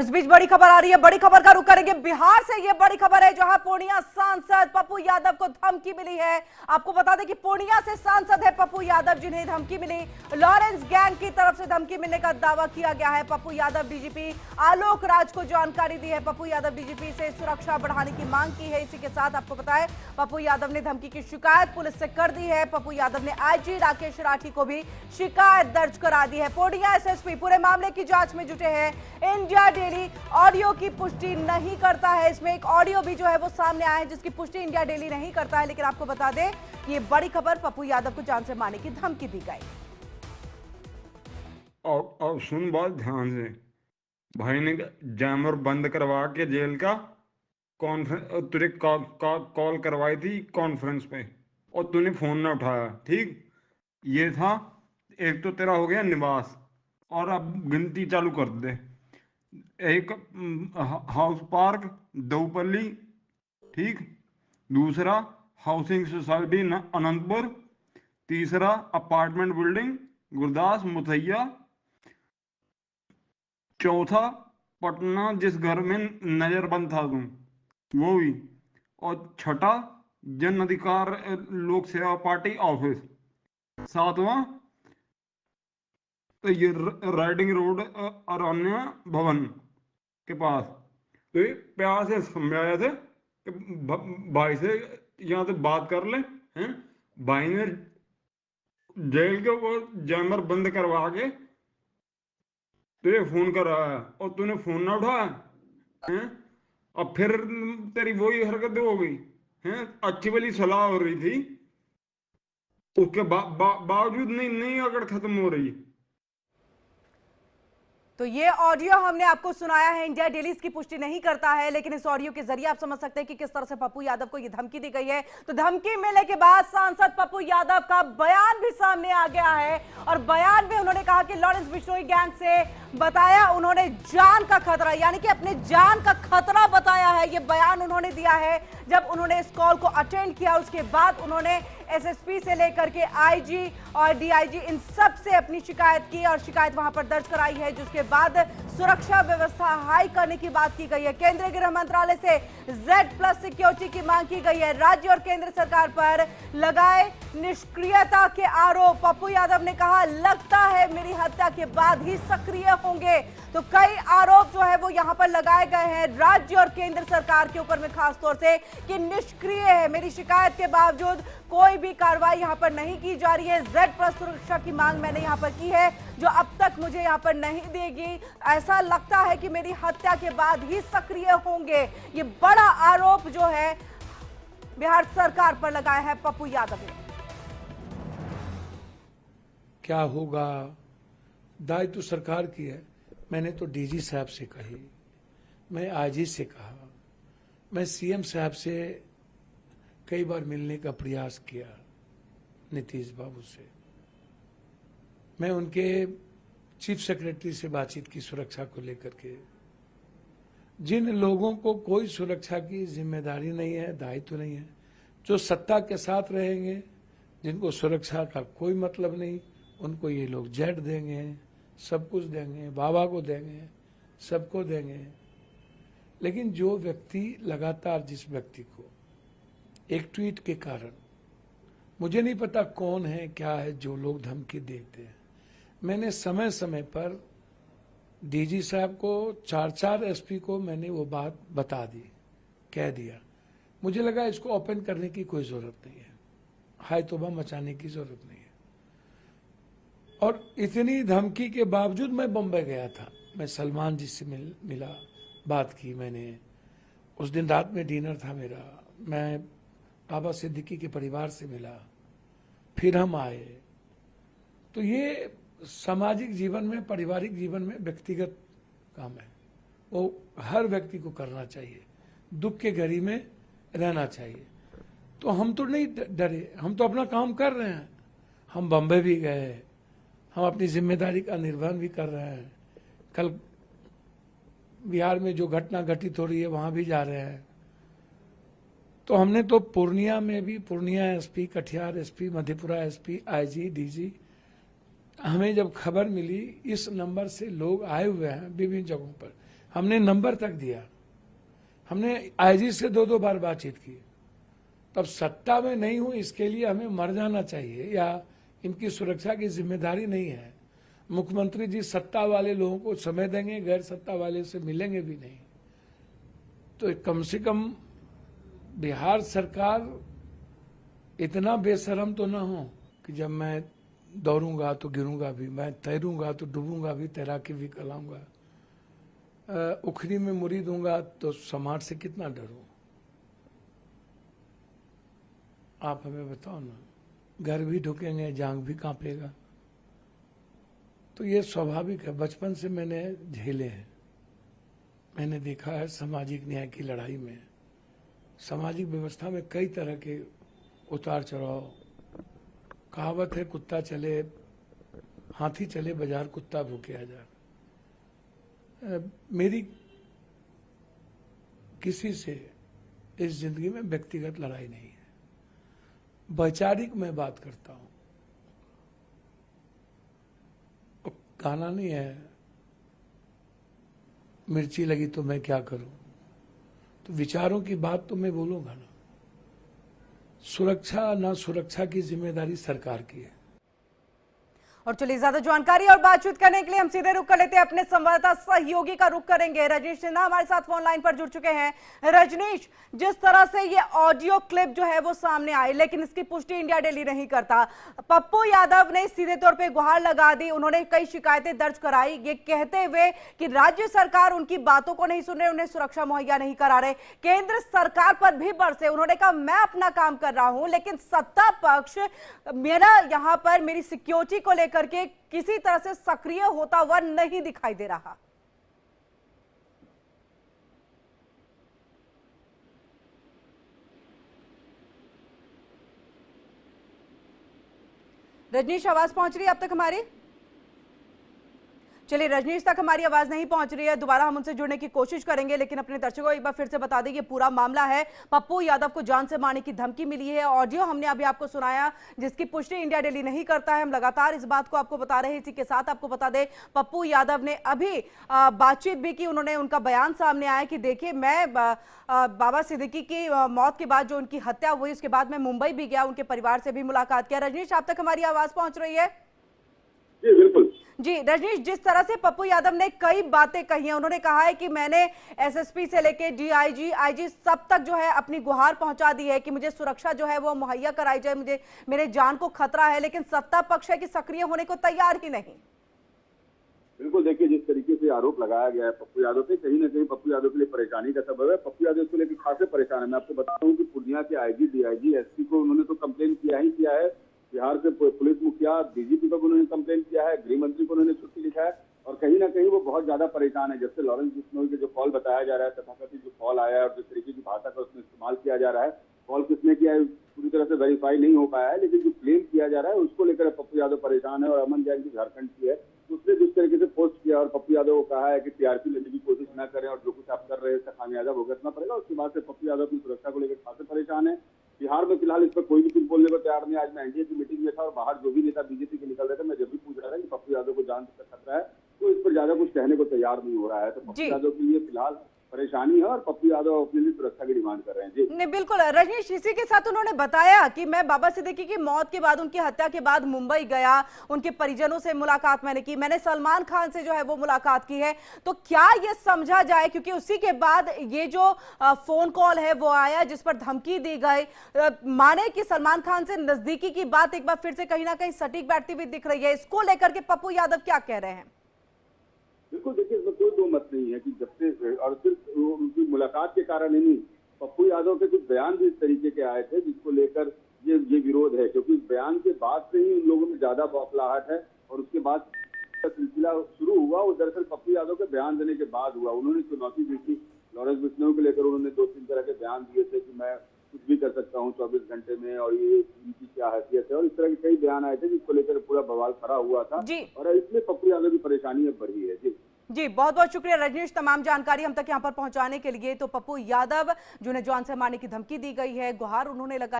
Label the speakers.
Speaker 1: इस बीच बड़ी खबर आ रही है। बड़ी खबर का रुख करेंगे बिहार से। ये बड़ी खबर है जहां पूर्णिया सांसद पप्पू यादव को धमकी मिली है। आपको बता दें कि पूर्णिया से सांसद है पप्पू यादव, जिन्हें धमकी मिली लॉरेंस गैंग की तरफ से धमकी मिलने का दावा किया गया है। पप्पू यादव डीजीपी आलोक राज को जानकारी दी है। पप्पू यादव डीजीपी से सुरक्षा बढ़ाने की मांग की है। इसी के साथ आपको बताएं, पप्पू यादव ने धमकी की शिकायत पुलिस से कर दी है। पप्पू यादव ने आईजी राकेश राठी को भी शिकायत दर्ज करा दी है। पूर्णिया एसएसपी पूरे मामले की जांच में जुटे हैं। इंडिया ऑडियो की पुष्टि नहीं करता है। इसमें एक ऑडियो भी जो है वो सामने आया है जिसकी पुष्टि इंडिया डेली नहीं करता है। लेकिन आपको बता दें कि ये बड़ी खबर, पप्पू यादव को जान से मारने की धमकी दी गई।
Speaker 2: और सुन बात ध्यान से, भाई ने जैमर बंद करवा के जेल का कॉन्फ्रेंस तुझे कॉल करवाई थी कॉन्फ्रेंस पे, और तूने फोन ना उठाया। ठीक, ये था। एक तो तेरा हो गया निवास, और अब गिनती चालू कर दे। एक हाउस पार्क दऊपल्ली, ठीक। दूसरा हाउसिंग सोसाइटी अनंतपुर। तीसरा अपार्टमेंट बिल्डिंग गुरदास मुथैया। चौथा पटना जिस घर में नजरबंद था तुम, वो भी। और छठा जन अधिकार लोक सेवा पार्टी ऑफिस। सातवां तो ये राइडिंग रोड अरण्य भवन के पास। तो ये प्यार से समझाया थे कि भाई से यहाँ से बात कर ले हैं। भाई ने जेल के वो जैमर बंद करवा के तुझे फोन कर रहा है, और तूने फोन ना उठाया हैं। अब फिर तेरी वही हरकत हो गई हैं। अच्छी वाली सलाह हो रही थी, उसके बावजूद नहीं अगर खत्म हो रही।
Speaker 1: तो ये ऑडियो हमने आपको सुनाया है। इंडिया डेली इसकी पुष्टि नहीं करता है, लेकिन इस ऑडियो के जरिए आप समझ सकते हैं कि किस तरह से पप्पू यादव को ये धमकी दी गई है। तो धमकी मिलने के बाद सांसद पप्पू यादव का बयान भी सामने आ गया है, और बयान में उन्होंने कहा कि लॉरेंस बिश्नोई गैंग से बताया उन्होंने जान का खतरा, यानी कि अपने जान का खतरा बताया है। ये बयान उन्होंने दिया है जब उन्होंने इस कॉल को अटेंड किया। उसके बाद उन्होंने एसएसपी से लेकर के आईजी और डीआईजी इन सब से अपनी शिकायत की, और शिकायत वहां पर दर्ज कराई है, जिसके बाद सुरक्षा व्यवस्था हाई करने की बात की गई है। केंद्रीय गृह मंत्रालय से Z+ सिक्योरिटी की मांग की गई है। राज्य और केंद्र सरकार पर लगाए निष्क्रियता के आरोप। पप्पू यादव ने कहा, लगता है मेरी हत्या के बाद ही सक्रिय होंगे। तो कई आरोप जो है वो यहां पर लगाए गए हैं राज्य और केंद्र सरकार के ऊपर में, खासतौर से कि निष्क्रिय है, मेरी शिकायत के बावजूद कोई भी कार्रवाई यहां पर नहीं की जा रही है। Z+ सुरक्षा की मांग मैंने यहां पर की है, जो अब तक मुझे यहां पर नहीं देगी। ऐसा लगता है कि मेरी हत्या के बाद ही सक्रिय होंगे। ये बड़ा आरोप जो है बिहार सरकार पर लगाया है पप्पू यादव ने।
Speaker 3: क्या होगा, दायित्व सरकार की है। मैंने तो डीजी साहब से कही, मैं आईजी से कहा, मैं सीएम साहब से कई बार मिलने का प्रयास किया, नीतीश बाबू से। मैं उनके चीफ सेक्रेटरी से बातचीत की सुरक्षा को लेकर के। जिन लोगों को कोई सुरक्षा की जिम्मेदारी नहीं है, दायित्व नहीं है, जो सत्ता के साथ रहेंगे, जिनको सुरक्षा का कोई मतलब नहीं, उनको ये लोग जेट देंगे, सब कुछ देंगे, बाबा को देंगे, सबको देंगे। लेकिन जो व्यक्ति लगातार, जिस व्यक्ति को एक ट्वीट के कारण, मुझे नहीं पता कौन है क्या है, जो लोग धमकी देते हैं। मैंने समय समय पर डीजी साहब को, 4 एसपी को मैंने वो बात बता दी, कह दिया। मुझे लगा इसको ओपन करने की कोई जरूरत नहीं है, हाय तौबा मचाने की जरूरत नहीं है। और इतनी धमकी के बावजूद मैं बम्बई गया था। मैं सलमान जी से मिला, बात की मैंने। उस दिन रात में डिनर था मेरा। मैं बाबा सिद्दीकी के परिवार से मिला, फिर हम आए। तो ये सामाजिक जीवन में, पारिवारिक जीवन में व्यक्तिगत काम है, वो हर व्यक्ति को करना चाहिए। दुख के घड़ी में रहना चाहिए। तो हम तो नहीं डरे, हम तो अपना काम कर रहे हैं। हम बम्बई भी गए, हम अपनी जिम्मेदारी का निर्वहन भी कर रहे हैं। कल बिहार में जो घटना घटित हो रही है वहां भी जा रहे हैं। तो हमने तो पूर्णिया में भी, Purnia SP, Katihar SP, Madhepura SP, IG, DG, हमें जब खबर मिली इस नंबर से लोग आए हुए हैं विभिन्न जगहों पर, हमने नंबर तक दिया, हमने आईजी से 2-2 बार बातचीत की। तब सत्ता में नहीं हूं इसके लिए हमें मर जाना चाहिए या इनकी सुरक्षा की जिम्मेदारी नहीं है। मुख्यमंत्री जी सत्ता वाले लोगों को समय देंगे, गैर सत्ता वाले से मिलेंगे भी नहीं। तो कम से कम बिहार सरकार इतना बेशरम तो ना हो कि जब मैं दौड़ूंगा तो गिरूंगा भी, मैं तैरूंगा तो डूबूंगा भी, तैराकी भी कराऊंगा, उखरी में मुरी दूंगा तो समाज से कितना डरूं। आप हमें बताओ ना, घर भी ढुकेंगे, जांग भी कांपेगा। तो ये स्वाभाविक है, बचपन से मैंने झेले हैं। मैंने देखा है सामाजिक न्याय की लड़ाई में, सामाजिक व्यवस्था में कई तरह के उतार चढ़ाव। कहावत है, कुत्ता चले हाथी चले बाजार, कुत्ता भूखे आ जा। मेरी किसी से इस जिंदगी में व्यक्तिगत लड़ाई नहीं है, वैचारिक मैं बात करता हूं। गाना नहीं है, मिर्ची लगी तो मैं क्या करूं, तो विचारों की बात तो मैं बोलूंगा ना। सुरक्षा ना सुरक्षा की जिम्मेदारी सरकार की है।
Speaker 1: और चलिए ज्यादा जानकारी और बातचीत करने के लिए हम सीधे रुख कर लेते हैं अपने संवाददाता सहयोगी का रुख करेंगे। रजनीश सिन्हा हमारे साथ फोन लाइन पर जुड़ चुके हैं। रजनीश, जिस तरह से ये ऑडियो क्लिप जो है वो सामने आई, लेकिन इसकी पुष्टि इंडिया डेली नहीं करता। पप्पू यादव ने सीधे तौर पे गुहार लगा दी, उन्होंने कई शिकायतें दर्ज कराई, ये कहते हुए कि राज्य सरकार उनकी बातों को नहीं सुन रहे, उन्हें सुरक्षा मुहैया नहीं करा रहे। केंद्र सरकार पर भी बरसे, उन्होंने कहा मैं अपना काम कर रहा हूं, लेकिन सत्ता पक्ष मेरा यहां पर मेरी सिक्योरिटी को लेकर के किसी तरह से सक्रिय होता हुआ नहीं दिखाई दे रहा। रजनीश, आवाज पहुंच रही है अब तक हमारी? चलिए, रजनीश तक हमारी आवाज नहीं पहुंच रही है, दोबारा हम उनसे जुड़ने की कोशिश करेंगे। लेकिन अपने दर्शकों को एक बार फिर से बता दें, ये पूरा मामला है, पप्पू यादव को जान से मारने की धमकी मिली है। ऑडियो हमने अभी आपको सुनाया, जिसकी पुष्टि इंडिया डेली नहीं करता है। हम लगातार इस बात को आपको बता रहे हैं। इसी के साथ आपको बता दें, पप्पू यादव ने अभी बातचीत भी की, उन्होंने उनका बयान सामने आया कि देखिए मैं बाबा सिद्दीकी की मौत के बाद जो उनकी हत्या हुई, उसके बाद मैं मुंबई भी गया, उनके परिवार से भी मुलाकात किया। रजनीश, आप तक हमारी आवाज पहुंच रही है?
Speaker 4: जी बिल्कुल
Speaker 1: जी रजनीश, जिस तरह से पप्पू यादव ने कई बातें कही हैं, उन्होंने कहा है कि मैंने एसएसपी से लेके डीआईजी, आईजी सब तक जो है अपनी गुहार पहुंचा दी है कि मुझे सुरक्षा जो है वो मुहैया कराई जाए, मुझे मेरे जान को खतरा है, लेकिन सत्ता पक्ष है कि सक्रिय होने को तैयार ही नहीं।
Speaker 4: बिल्कुल, देखिए जिस तरीके से आरोप लगाया गया है पप्पू यादव पे, कहीं ना कहीं पप्पू यादव के लिए परेशानी का सबब है। पप्पू यादव इसको लेकर खासे परेशान है। मैं आपको बता दूं कि पूर्णिया के आईजी, डीआईजी, एसपी को उन्होंने तो कंप्लेन किया ही किया है, बिहार के पुलिस मुखिया, डीजीपी को उन्होंने कंप्लेन किया है, गृह मंत्री को उन्होंने छुट्टी लिखा है। और कहीं ना कहीं वो बहुत ज्यादा परेशान है। जब से लॉरेंस बिश्नोई के जो कॉल बताया जा रहा है, तथाकथित जो कॉल आया है और जिस तरीके की भाषा का उसमें इस्तेमाल किया जा रहा है, कॉल किसने किया है पूरी तरह से वेरीफाई नहीं हो पाया है, लेकिन जो क्लेम किया जा रहा है उसको लेकर पप्पू यादव परेशान है। और अमन जैन की झारखंड की है, उसने जिस तरीके से पोस्ट किया और पप्पू यादव को कहा है कि टीआरपी लेने की कोशिश न करें और जो कुछ आप कर रहे हैं इसका खामियाजा भुगतना पड़ेगा, उसके बाद से पप्पू यादव अपनी सुरक्षा को लेकर खासे परेशान है। बिहार में फिलहाल इस पर कोई भी कुछ बोलने को तैयार नहीं। आज मैं एनडीए की मीटिंग में था और बाहर जो भी नेता बीजेपी के निकल रहे थे, मैं जब भी पूछ रहा था कि पप्पू यादव को जान से खतरा है, तो इस पर ज्यादा कुछ कहने को तैयार नहीं हो रहा है। तो पप्पू यादव के लिए फिलहाल परेशानी है और पप्पू यादव अपने लिए सुरक्षा की डिमांड कर रहे हैं। जी
Speaker 1: नहीं, बिल्कुल रजनीश, इसी के साथ उन्होंने बताया कि मैं बाबा सिद्दीकी की मौत के बाद, उनकी हत्या के बाद मुंबई गया, उनके परिजनों से मुलाकात मैंने की, मैंने सलमान खान से जो है वो मुलाकात की है। तो क्या ये समझा जाए, क्योंकि उसी के बाद ये जो फोन कॉल है वो आया जिस पर धमकी दी गई, माने कि सलमान खान से नजदीकी की बात एक बार फिर से कहीं ना कहीं सटीक बैठती हुई दिख रही है, इसको लेकर के पप्पू यादव क्या कह रहे हैं?
Speaker 4: बिल्कुल, देखिए इसमें कोई दो मत नहीं है कि जब से, और सिर्फ उनकी मुलाकात के कारण ही नहीं, पप्पू यादव के कुछ बयान भी इस तरीके के आए थे जिसको लेकर ये विरोध है, क्योंकि इस बयान के बाद से ही उन लोगों में ज्यादा बौखलाहट है। और उसके बाद सिलसिला शुरू हुआ वो दरअसल पप्पू यादव के बयान देने के बाद हुआ। उन्होंने चुनौती दी थी लॉरेंस बिश्नोई को लेकर, उन्होंने 2-3 तरह के बयान दिए थे कि मैं कुछ भी कर सकता हूँ 24 घंटे में, और ये इनकी क्या हैसियत है, और इस तरह के कई बयान आए थे जिसको लेकर पूरा बवाल खड़ा हुआ था। और इसमें पप्पू यादव की परेशानी अब बढ़ी है।
Speaker 1: जी बहुत बहुत शुक्रिया रजनीश, तमाम जानकारी हम तक यहाँ पर पहुंचाने के लिए। तो पप्पू यादव जिन्हें जान से मारने की धमकी दी गई है, गुहार उन्होंने लगाई।